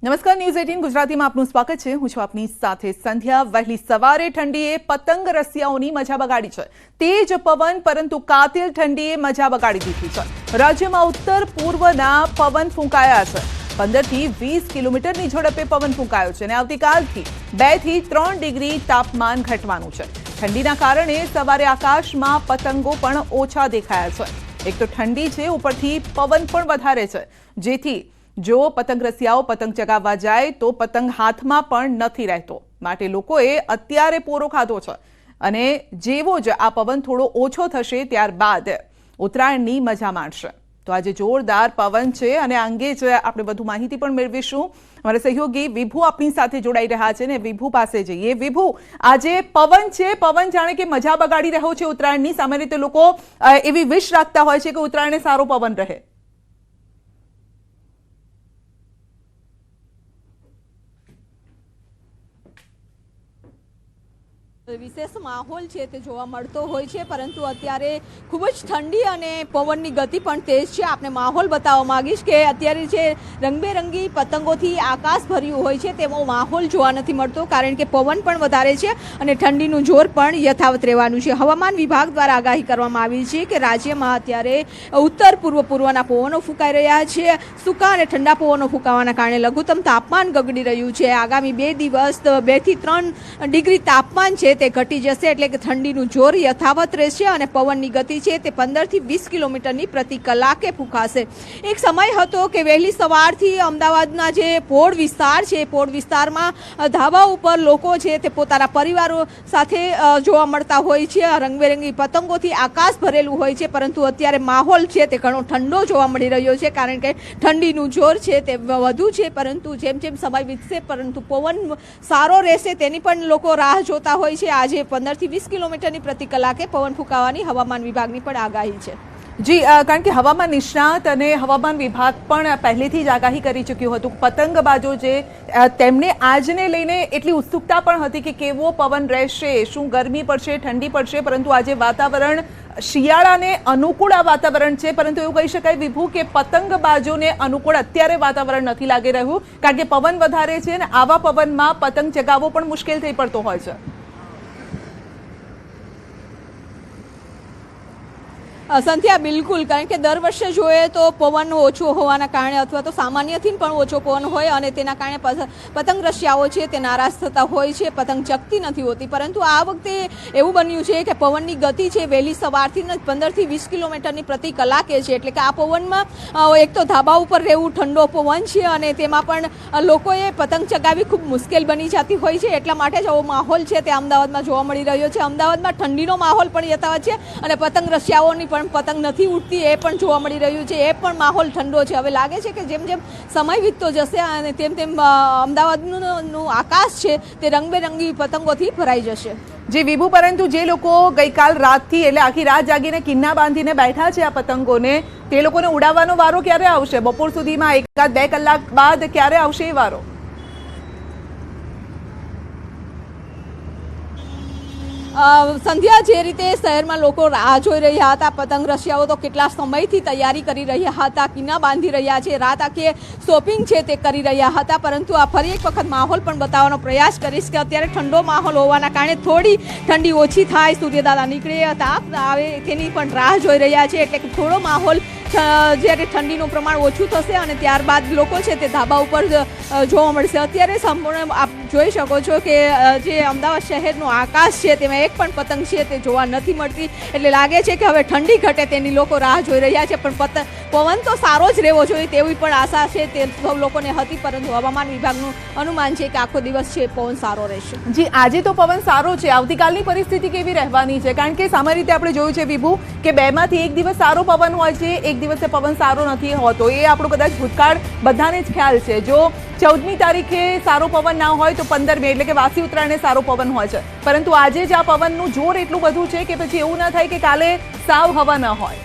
નમસ્કાર, ન્યૂઝ 18 ગુજરાતીમાં આપનું સ્વાગત છે। હું છું આપની સાથે સંધ્યા। વહેલી સવારે ઠંડીએ પતંગ રસિયાઓની મજા બગાડી છે। તેજ પવન પરંતુ કાતિલ ઠંડીએ મજા બગાડી દીધી છે। રાજ્યમાં ઉત્તર પૂર્વના પવન ફૂંકાયા છે। 15 થી 20 કિલોમીટરની ઝડપે પવન ફૂંકાયો છે અને આવતીકાલથી 2 થી 3 ડિગ્રી તાપમાન ઘટવાનું છે। ઠંડીના કારણે સવારે આકાશમાં પતંગો પણ ઓછા દેખાયા છે। એક તો ઠંડી છે, ઉપરથી પવન પણ વધારે છે, જેથી જો પતંગ રસિયાઓ પતંગ ચગાવવા જાય તો પતંગ હાથમાં પણ નથી રહેતો, માટે લોકોએ અત્યારે પોરો ખાધો છે અને જેવો જ આ પવન થોડો ઓછો થશે ત્યારબાદ ઉત્તરાયણની મજા માણશે। તો આજે જોરદાર પવન છે અને આ અંગે જ આપણે વધુ માહિતી પણ મેળવીશું। અમારા સહયોગી વિભુ આપણી સાથે જોડાઈ રહ્યા છે ને વિભુ પાસે જઈએ। વિભુ, આજે પવન છે, પવન જાણે કે મજા બગાડી રહ્યો છે ઉત્તરાયણની। સામાન્ય રીતે લોકો એવી વિશ રાખતા હોય છે કે ઉત્તરાયણે સારો પવન રહે। વિશેષ માહોલ છે તે જોવા મળતો હોય છે, પરંતુ અત્યારે ખૂબ જ ઠંડી અને પવનની ગતિ પણ તેજ છે। આપને માહોલ બતાવવા માંગીશ કે અત્યારે જે રંગબેરંગી પતંગોથી આકાશ ભર્યું હોય છે તેવો માહોલ જોવા નથી મળતો, કારણ કે પવન પણ વધારે છે અને ઠંડીનું જોર પણ યથાવત રહેવાનું છે। હવામાન વિભાગ દ્વારા આગાહી કરવામાં આવી છે કે રાજ્યમાં અત્યારે ઉત્તર પૂર્વના પવનો ફૂંકાઈ રહ્યા છે। સૂકા અને ઠંડા પવનો ફૂંકાવાના કારણે લઘુત્તમ તાપમાન ગગડી રહ્યું છે। આગામી 2 દિવસ 2 થી 3 ડિગ્રી તાપમાન છે તે ઘટી જશે, એટલે કે ઠંડીનું જોર યથાવત રહેશે અને પવનની ગતિ છે તે 15 થી 20 કિલોમીટરની પ્રતિ કલાકે ફૂંકાશે। એક સમય હતો કે વહેલી સવારથી અમદાવાદના જે પોળ વિસ્તાર છે, પોળ વિસ્તારમાં ધાબા ઉપર લોકો છે તે પોતાના પરિવારો સાથે જોવા મળતા હોય છે। રંગબેરંગી પતંગોથી આકાશ ભરેલું હોય છે, પરંતુ અત્યારે માહોલ છે તે ઘણો ઠંડો જોવા મળી રહ્યો છે, કારણ કે ઠંડીનું જોર છે તે વધુ છે। પરંતુ જેમ જેમ સમય વીતશે પરંતુ પવન સારો રહેશે તેની પણ લોકો રાહ જોતા હોય છે। આજે 15 થી 20 કિલોમીટરની પ્રતિ કલાકે પવન ફૂંકાવાની હવામાન વિભાગની પણ આગાહી છે। જી, કારણ કે હવામાન નિષ્ણાત અને હવામાન વિભાગ પણ પહેલેથી જ આગાહી કરી ચૂક્યું હતું। પતંગબાજો જે તેમને આજને લઈને એટલી ઉત્સુકતા પણ હતી કે કેવો પવન રહેશે, શું ગરમી પડશે, ઠંડી પડશે, પરંતુ આજે વાતાવરણ શિયાળાને અનુકૂળ આ વાતાવરણ છે। પરંતુ એવું કહી શકાય વિભુ કે પતંગબાજોને અનુકૂળ અત્યારે વાતાવરણ નથી લાગી રહ્યું, કારણ કે પવન વધારે છે અને આવા પવનમાં પતંગ ચગાવવો પણ મુશ્કેલ થઈ પડતો હોય છે। સંધ્યા, બિલકુલ, કારણ કે દર વર્ષે જોઈએ તો પવન ઓછો હોવાના કારણે અથવા તો સામાન્યથી પણ ઓછો પવન હોય અને તેના કારણે પતંગ રસિયાઓ છે તે નારાજ થતા હોય છે, પતંગ ચગતી નથી હોતી। પરંતુ આ વખતે એવું બન્યું છે કે પવનની ગતિ છે વહેલી સવારથી 15 થી 20 કિલોમીટરની પ્રતિ કલાકે છે, એટલે કે આ પવનમાં એક તો ધાબા ઉપર રહેવું, ઠંડો પવન છે અને તેમાં પણ લોકોએ પતંગ ચગાવવી ખૂબ મુશ્કેલ બની જતી હોય છે। એટલા માટે જ આવો માહોલ છે તે અમદાવાદમાં જોવા મળી રહ્યો છે। અમદાવાદમાં ઠંડીનો માહોલ પણ યથાવત છે અને પતંગ રસિયાઓની પણ પતંગ નથી ઉડતી એ પણ જોવા મળી રહ્યું છે, એ પણ માહોલ ઠંડો છે। હવે લાગે છે કે જેમ જેમ સમય વીતતો જશે અને તેમ તેમ અમદાવાદનું આકાશ છે તે રંગબેરંગી પતંગોથી ભરાઈ જશે। જી વિભુ, પરંતુ જે લોકો ગઈકાલ રાતથી એટલે આખી રાત જાગીને કિન્ના બાંધીને બેઠા છે આ પતંગોને, તે લોકોને ઉડાવવાનો વારો ક્યારે આવશે? બપોર સુધીમાં 1-2 કલાક બાદ ક્યારે આવશે એ વારો? સંધ્યા, જે રીતે શહેરમાં લોકો રાહ જોઈ રહ્યા હતા, પતંગ રસિયાઓ તો કેટલા સમયથી તૈયારી કરી રહ્યા હતા, કિન્ના બાંધી રહ્યા છે, રાત આખી શોપિંગ છે તે કરી રહ્યા હતા। પરંતુ આ ફરી એક વખત માહોલ પણ બતાવવાનો પ્રયાસ કરીશ કે અત્યારે ઠંડો માહોલ હોવાના કારણે થોડી ઠંડી ઓછી થાય, સૂર્યદાદા નીકળે, તાપ આવે તેની પણ રાહ જોઈ રહ્યા છે, એટલે કે થોડો માહોલ જ્યારે ઠંડીનું પ્રમાણ ઓછું થશે અને ત્યારબાદ લોકો છે તે ધાબા ઉપર જોવા મળશે। અત્યારે સંપૂર્ણ આપ જોઈ શકો છો કે જે અમદાવાદ શહેરનું આકાશ છે તેમાં એક પણ પતંગ છે તે જોવા નથી મળતી, એટલે લાગે છે કે હવે ઠંડી ઘટે તેની લોકો રાહ જોઈ રહ્યા છે। પણ પવન તો સારો જ રહેવો જોઈએ તેવી પણ આશા છે તે સૌ લોકોને હતી, પરંતુ હવામાન વિભાગનું અનુમાન છે કે આખો દિવસ છે પવન સારો રહેશે। જી, આજે તો પવન સારો છે, આવતીકાલની પરિસ્થિતિ કેવી રહેવાની છે? કારણ કે સામાન્ય રીતે આપણે જોયું છે વિભુ કે 2 માંથી 1 દિવસ સારો પવન હોય છે, એક દિવસે પવન સારો નથી હોતો। એ આપણો કદાચ ભૂતકાળ બધાને જ ખ્યાલ છે। જો 14મી તારીખે સારો પવન ના હોય તો 15મી એટલે કે વાસી ઉત્તરાયણે સારો પવન હોય છે, પરંતુ આજે જ આ પવનનું જોર એટલું બધું છે કે પછી એવું ના થાય કે કાલે સાવ હવા ન હોય।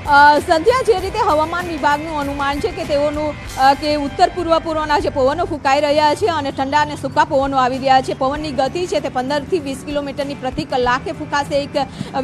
સંધ્યા, જે રીતે હવામાન વિભાગનું અનુમાન છે કે તેઓનું કે ઉત્તર પૂર્વના જે પવનો ફૂંકાઈ રહ્યા છે અને ઠંડા અને સૂકા પવનો આવી રહ્યા છે, પવનની ગતિ છે તે 15થી 20 કિલોમીટરની પ્રતિ કલાકે ફૂંકાશે. એક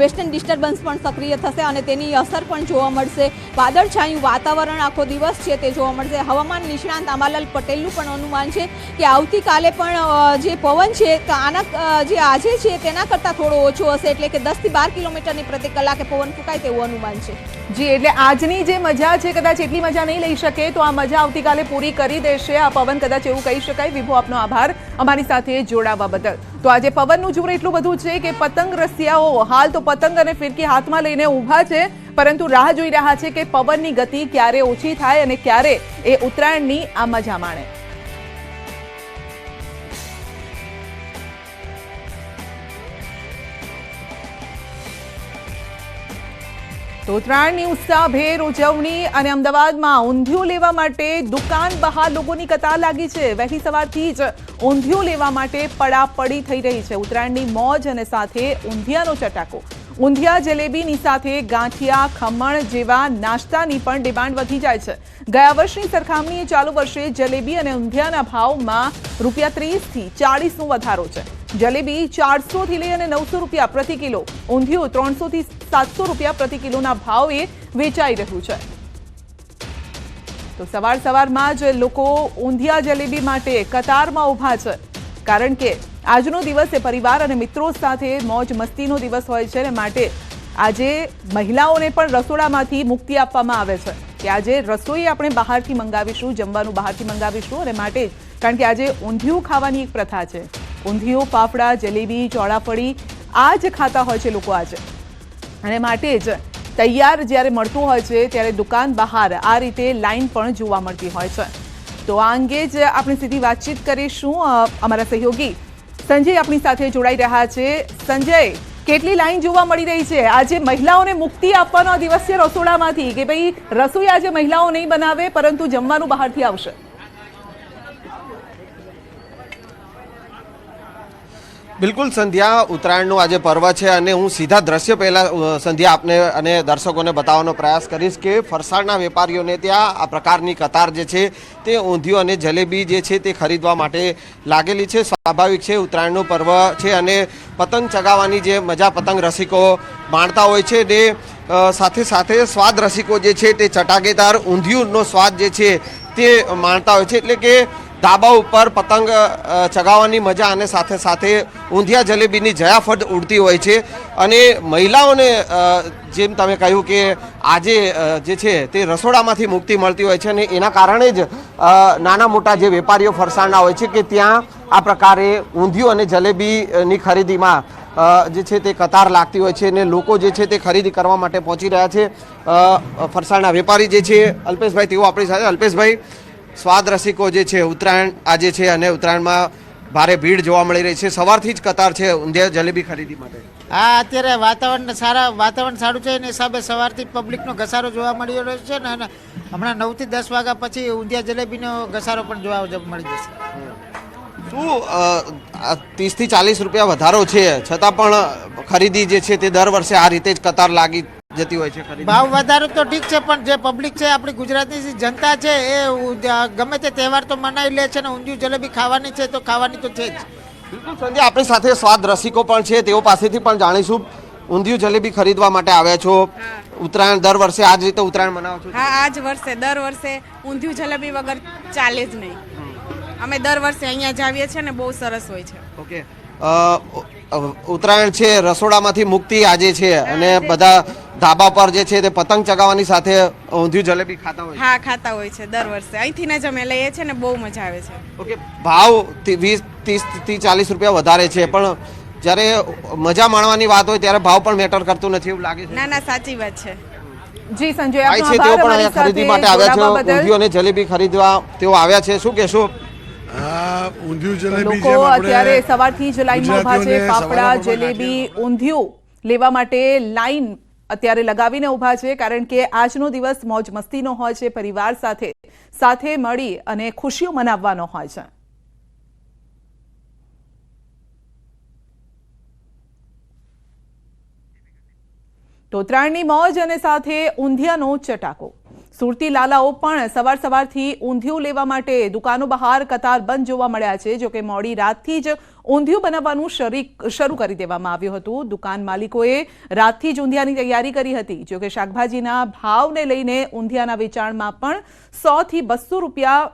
વેસ્ટર્ન ડિસ્ટર્બન્સ પણ સક્રિય થશે અને તેની અસર પણ જોવા મળશે. વાદળછાયું વાતાવરણ આખો દિવસ છે તે જોવા મળશે. હવામાન નિષ્ણાંત આંબાલાલ પટેલનું પણ અનુમાન છે કે આવતીકાલે પણ જે પવન છે તો આના જે આજે છે તેના કરતાં થોડો ઓછો હશે, એટલે કે 10થી 12 કિલોમીટરની પ્રતિ કલાકે પવન ફૂંકાય તેવું અનુમાન છે. જી, એટલે આજની જે મજા છે કદાચ એટલી મજા નહીં લઈ શકે તો આ મજા આવતીકાલે પૂરી કરી દેશે આ પવન, કદાચ એવું કહી શકાય. વિભુ, આપનો આભાર અમારી સાથે જોડાવા બદલ. તો આજે પવનનું જોર એટલું બધું છે કે પતંગ રસિયાઓ હાલ તો પતંગ અને ફિરકી હાથમાં લઈને ઊભા છે, પરંતુ રાહ જોઈ રહ્યા છે કે પવનની ગતિ ક્યારે ઓછી થાય અને ક્યારે એ ઉત્તરાયણની આ મજા માણે. તો ઉત્તરાયણની ઉત્સાહભેર ઉજવણી અને અમદાવાદમાં ઊંધિયું લેવા માટે દુકાન બહાર લોકોની કતાર લાગી છે. વહેલી સવારથી જ ઊંધિયું લેવા માટે પડાપડી થઈ રહી છે. ઉત્તરાયણની મોજ અને સાથે ઊંધિયાનો ચટાકો. ઊંધિયા જલેબીની સાથે ગાંઠિયા, ખમણ જેવા નાસ્તાની પણ ડિમાન્ડ વધી જાય છે. ગયા વર્ષની સરખામણીએ ચાલુ વર્ષે જલેબી અને ઊંધિયાના ભાવમાં ₹30થી ₹40નો વધારો છે. જલેબી 400 થી લઈ અને 900 રૂપિયા પ્રતિ કિલો, ઊંધિયું 300 થી 700 રૂપિયા પ્રતિ કિલોના ભાવે વેચાઈ રહ્યું છે. તો સવારમાં જ લોકો ઊંધિયા જલેબી માટે કતારમાં ઊભા છે, કારણ કે આજનો દિવસ એ પરિવાર અને મિત્રો સાથે મોજ મસ્તીનો દિવસ હોય છે અને માટે આજે મહિલાઓને પણ રસોડામાંથી મુક્તિ આપવામાં આવે છે કે આજે રસોઈ આપણે બહારથી મંગાવીશું, જમવાનું બહારથી મંગાવીશું અને માટે જ કારણ કે આજે ઊંધિયું ખાવાની એક પ્રથા છે. ઊંધિયું, ફાફડા, જલેબી, ચોળાફળી આ જ ખાતા હોય છે લોકો આજે, અને માટે જ તૈયાર જ્યારે મળતું હોય છે ત્યારે દુકાન બહાર આ રીતે લાઈન પણ જોવા મળતી હોય છે. તો આ અંગે જ આપણે સીધી વાતચીત કરીશું. અમારા સહયોગી સંજય આપણી સાથે જોડાઈ રહ્યા છે. સંજય, કેટલી લાઈન જોવા મળી રહી છે? આજે મહિલાઓને મુક્તિ આપવાનો દિવસ છે રસોડામાંથી કે ભાઈ રસોઈ આજે મહિલાઓ નહીં બનાવે પરંતુ જમવાનું બહારથી આવશે? બિલકુલ સંધ્યા, ઉત્તરાયણનું આજે પર્વ છે અને હું સીધા દ્રશ્ય પહેલાં સંધ્યા આપને અને દર્શકોને બતાવવાનો પ્રયાસ કરીશ કે ફરસાણના વેપારીઓને ત્યાં આ પ્રકારની કતાર જે છે તે ઊંધિયું અને જલેબી જે છે તે ખરીદવા માટે લાગેલી છે. સ્વાભાવિક છે, ઉત્તરાયણનું પર્વ છે અને પતંગ ચગાવવાની જે મજા પતંગ રસિકો માણતા હોય છે ને સાથે સાથે સ્વાદ રસિકો જે છે તે ચટાકેદાર ઊંધિયુંનો સ્વાદ જે છે તે માણતા હોય છે. એટલે કે ધાબા ઉપર પતંગ ચગાવવાની મજા અને સાથે સાથે ઊંધિયા જલેબીની જયાફત ઉડતી હોય છે. અને મહિલાઓને જેમ તમે કહ્યું કે આજે જે છે તે રસોડામાંથી મુક્તિ મળતી હોય છે અને એના કારણે જ નાના મોટા જે વેપારીઓ ફરસાણના હોય છે કે ત્યાં આ પ્રકારે ઊંધિયું અને જલેબીની ખરીદીમાં જે છે તે કતાર લાગતી હોય છે અને લોકો જે છે તે ખરીદી કરવા માટે પહોંચી રહ્યા છે. ફરસાણના વેપારી જે છે અલ્પેશભાઈ, તેઓ આપણી સાથે. અલ્પેશભાઈ, સ્વાદ રસિકો જે છે ઉત્તરાયણ આજે છે અને ઉત્તરાયણમાં ભારે ભીડ જોવા મળી રહી છે, સવારથી જ કતાર છે ઊંધિયા જલેબી ખરીદી માટે. હા, અત્યારે વાતાવરણ સારું છે એની હિસાબે સવારથી પબ્લિકનો ઘસારો જોવા મળી રહ્યો છે ને, અને હમણાં 9 થી 10 વાગ્યા પછી ઊંધિયા જલેબીનો ઘસારો પણ જોવા મળી જશે. શું 30 થી 40 રૂપિયા વધારો છે છતાં પણ ખરીદી જે છે તે દર વર્ષે આ રીતે જ કતાર લાગી જતી હોય છે? ભાવ વધારો તો ઠીક છે, પણ જે પબ્લિક છે, આપણી ગુજરાતની જનતા છે એ ગમે તે તહેવાર તો મનાવી લે છે ને ઊંધિયું જલેબી ખાવાની છે તો ખાવાની તો છે જ. બિલકુલ સંજય, આપણી સાથે સ્વાદ રસિકો પણ છે, તેઓ પાસેથી પણ જાણીશું. ઊંધિયું જલેબી ખરીદવા માટે આવ્યા છો, ઉત્તરાયણ દર વર્ષે આ જ રીતે ઉત્તરાયણ મનાવો છો? હા, આ જ વર્ષે દર વર્ષે ઊંધિયું જલેબી વગર ચાલે જ નહીં. અમે દર વર્ષે અહીંયા જ આવીએ છીએ ને બહુ સરસ હોય છે. ઓકે, ઉત્તરાયણ છે, રસોડામાંથી મુક્તિ આજે છે અને બધા ધાબા પર જે છે તે પતંગ ચગાવવાની સાથે ઊંધિયું જલેબી ખાતા હોય? હા, ખાતા હોય છે દર વર્ષે. અહીંથી જ અમે લઈએ છીએ ને બહુ મજા આવે છે. ઓકે, ભાવ 20 થી 40 રૂપિયા વધારે છે, પણ જ્યારે મજા માણવાની વાત હોય ત્યારે ભાવ પણ મેટર કરતું નથી એવું લાગે છે? ના ના, સાચી વાત છે. જી સંજય, ભાઈ છે તેઓ પણ અહીંયા ખરીદી માટે આવ્યા છે, ઊંધિયું અને જલેબી ખરીદવા તેઓ આવ્યા છે. શું કહેશો? ઊંધિયું જલેબી લોકો અત્યારે સવારથી જ લાઈનમાં ઊભા છે. ફાફડા, જલેબી, ઊંધિયું લેવા માટે લાઈન અત્યારે લગાવીને ઊભા છે, કારણ કે આજનો દિવસ મોજ મસ્તીનો હોય છે, પરિવાર સાથે મળી અને ખુશીઓ મનાવવાનો હોય છે. તો ઉત્તરાયણની મોજ અને સાથે ઊંધિયાનો ચટાકો. સુરતી લાલાઓ પણ સવારથી ઊંધિયું લેવા માટે દુકાનો બહાર કતારબંધ જોવા મળ્યા છે. જોકે મોડી રાતથી જ ઊંધિયું બનાવવાનું શરૂ કરી દેવામાં આવ્યું હતું. દુકાન માલિકોએ રાતથી જ ઊંધિયાની તૈયારી કરી હતી. જોકે શાકભાજીના ભાવને લઈને ઊંધિયાના વેચાણમાં પણ 100 થી 200 રૂપિયા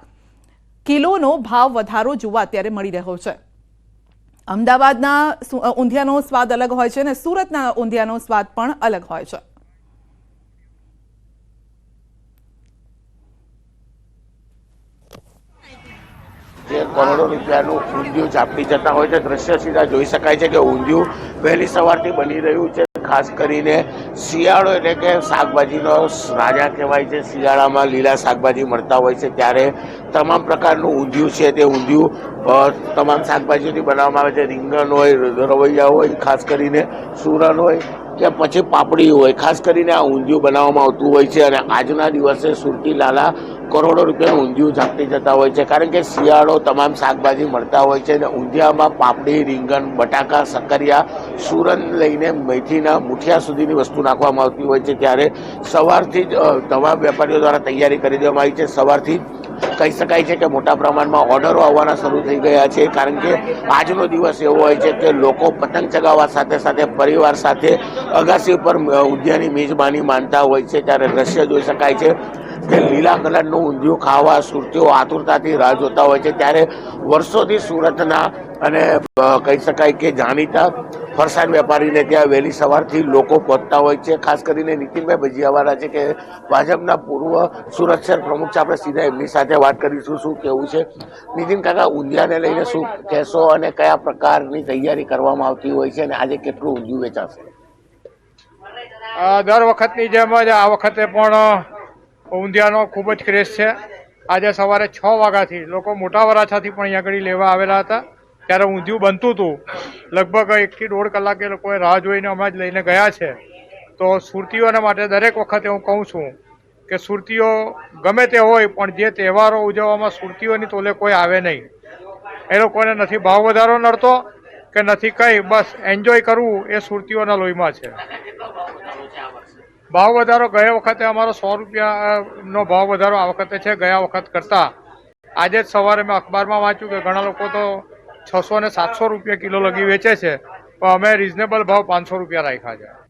કિલોનો ભાવ વધારો જોવા અત્યારે મળી રહ્યો છે. અમદાવાદના ઊંધિયાનો સ્વાદ અલગ હોય છે અને સુરતના ઊંધિયાનો સ્વાદ પણ અલગ હોય છે. જે કરોડો રૂપિયાનું ઊંધિયું ઝાપટી જતા હોય છે દ્રશ્ય સીધા જોઈ શકાય છે કે ઊંધિયું વહેલી સવારથી બની રહ્યું છે. ખાસ કરીને શિયાળો એટલે કે શાકભાજીનો રાજા કહેવાય છે. શિયાળામાં લીલા શાકભાજી મળતા હોય છે ત્યારે તમામ પ્રકારનું ઊંધિયું છે તે ઊંધિયું તમામ શાકભાજીઓથી બનાવવામાં આવે છે. રીંગણ હોય, રવૈયા હોય, ખાસ કરીને સુરણ હોય કે પછી પાપડી હોય, ખાસ કરીને આ ઊંધિયું બનાવવામાં આવતું હોય છે. અને આજના દિવસે સુરતી લાલા કરોડો રૂપિયાનું ઊંધિયું ઝાપટી જતા હોય છે કારણ કે શિયાળો તમામ શાકભાજી મળતા હોય છે અને ઊંધિયામાં પાપડી, રીંગણ, બટાકા, સક્કરિયા, સુરણ લઈને મેથીના મુઠિયા સુધીની વસ્તુ નાખવામાં આવતી હોય છે. ત્યારે સવારથી જ તમામ વેપારીઓ દ્વારા તૈયારી કરી દેવામાં આવી છે. સવારથી કહી શકાય છે કે મોટા પ્રમાણમાં ઓર્ડરો આવવાના શરૂ થઈ ગયા છે કારણ કે આજનો દિવસ એવો હોય છે કે લોકો પતંગ ચગાવવા સાથે સાથે પરિવાર સાથે અગાસી ઉપર ઊંધિયાની મેજબાની માનતા હોય છે. ત્યારે દ્રશ્ય જોઈ શકાય છે કે લીલા કલરનું ઊંધિયું ખાવા સુરતીઓ આતુરતાથી રાહ જોતા હોય છે. ત્યારે વર્ષોથી સુરતના અને કહી શકાય કે જાણીતા ફરસાણ વેપારીને ત્યાં વહેલી સવારથી લોકો પહોંચતા હોય છે. ખાસ કરીને નીતિનભાઈ ભજીયાવાળા છે કે ભાજપના પૂર્વ સુરત શહેર પ્રમુખ છે. આપણે સીધા એમની સાથે વાત કરીશું શું કેવું છે. નીતિન કાકા, ઊંધિયાને લઈને શું કહેશો અને કયા પ્રકારની તૈયારી કરવામાં આવતી હોય છે અને આજે કેટલું ઊંધિયું વેચાશે? દર વખતની જેમ જ આ વખતે પણ ઊંધિયાનો ખૂબ જ ક્રેઝ છે. આજે સવારે 6 વાગ્યાથી લોકો મોટા વરાછાથી પણ અહીંયા આગળ લેવા આવેલા હતા. ત્યારે ઊંધિયું બનતું હતું. લગભગ 1 થી 1.5 કલાકે લોકોએ રાહ જોઈને હમણાં જ લઈને ગયા છે. તો સુરતીઓને માટે દરેક વખતે હું કહું છું કે સુરતીઓ ગમે તે હોય પણ જે તહેવારો ઉજવવામાં સુરતીઓની તોલે કોઈ આવે નહીં. એ લોકોને નથી ભાવ વધારો નડતો કે નથી કંઈ, બસ એન્જોય કરવું એ સુરતીઓના લોહીમાં છે. ભાવ વધારો ગયા વખતે અમારો 100 રૂપિયાનો ભાવ વધારો આ વખતે છે ગયા વખત કરતાં. આજે જ સવારે મેં અખબારમાં વાંચ્યું કે ઘણા લોકો તો 600 ને 700 રૂપિયા કિલો લગી વેચે છે પણ અમે રિઝનેબલ ભાવ 500 રૂપિયા રાખ્યા છે.